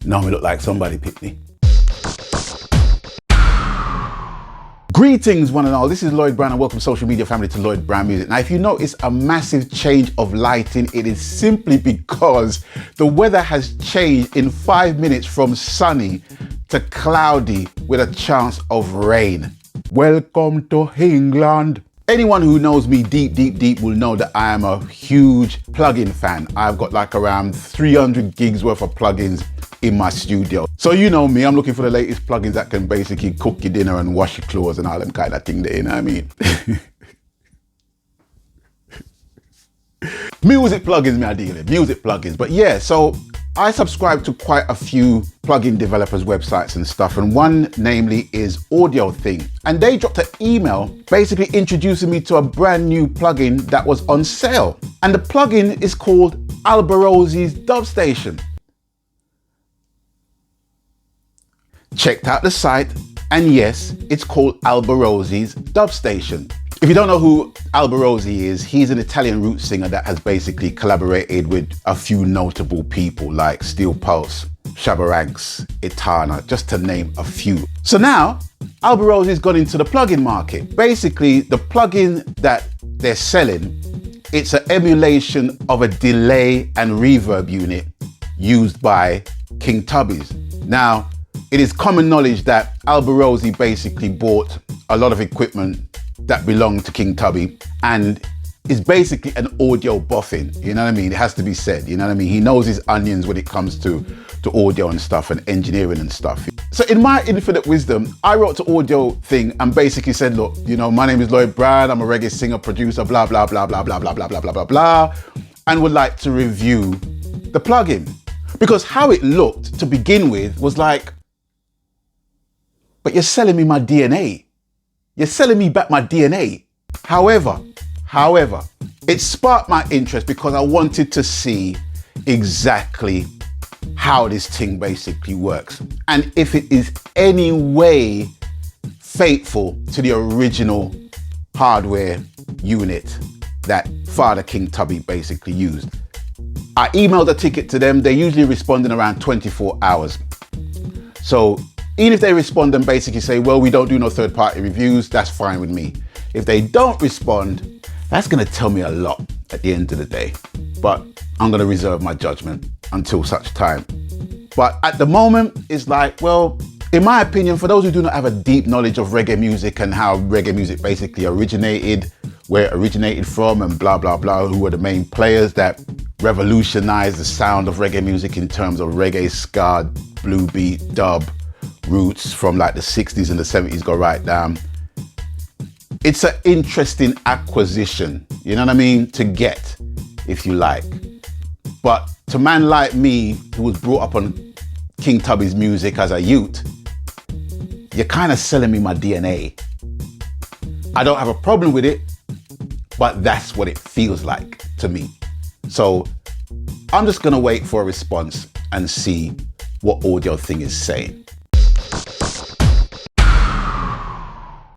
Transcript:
Now me look like somebody picked me. Greetings one and all, this is Lloyd Brown and welcome social media family to Lloyd Brown Music. Now if you notice a massive change of lighting, it is simply because the weather has changed in 5 minutes from sunny to cloudy with a chance of rain. Welcome to England. Anyone who knows me deep will know that I am a huge plugin fan. I've got like around 300 gigs worth of plugins in my studio. So you know me, I'm looking for the latest plugins that can basically cook your dinner and wash your clothes and all them kind of thing there, you know what I mean? Music plugins, me I deal with, music plugins. But yeah, so I subscribe to quite a few plugin developers websites and stuff, and one namely is Audio Thing. And they dropped an email basically introducing me to a brand new plugin that was on sale. And the plugin is called Albarosi's Dub Station. Checked out the site, and yes, it's called Albarosi's Dub Station. If you don't know who Albarosi is, he's an Italian roots singer that has basically collaborated with a few notable people like Steel Pulse, Shabba Ranks, Etana, just to name a few. So now, Albarosi's gone into the plugin market. Basically, the plugin that they're selling, it's an emulation of a delay and reverb unit used by King Tubby's. Now, it is common knowledge that Albarosi basically bought a lot of equipment that belonged to King Tubby and is basically an audio boffin, you know what I mean? It has to be said, you know what I mean? He knows his onions when it comes to audio and stuff and engineering and stuff. So in my infinite wisdom, I wrote to Audio Thing and basically said, look, you know, my name is Lloyd Brown, I'm a reggae singer, producer, blah, blah, blah, blah, blah, blah, blah, blah, blah, blah, blah, and would like to review the plugin. Because how it looked to begin with was like, but you're selling me my DNA. You're selling me back my DNA. However, it sparked my interest because I wanted to see exactly how this thing basically works. And if it is any way faithful to the original hardware unit that Father King Tubby basically used. I emailed a ticket to them. They usually respond in around 24 hours. So even if they respond and basically say, well, we don't do no third-party reviews, that's fine with me. If they don't respond, that's gonna tell me a lot at the end of the day. But I'm gonna reserve my judgment until such time. But at the moment, it's like, well, in my opinion, for those who do not have a deep knowledge of reggae music and how reggae music basically originated, where it originated from and blah, blah, blah, who were the main players that revolutionized the sound of reggae music in terms of reggae, ska, blue beat, dub, roots from like the 60s and the 70s go right down. It's an interesting acquisition, you know what I mean, to get, if you like. But to a man like me, who was brought up on King Tubby's music as a youth, you're kind of selling me my DNA. I don't have a problem with it, but that's what it feels like to me. So I'm just gonna wait for a response and see what Audio Thing is saying.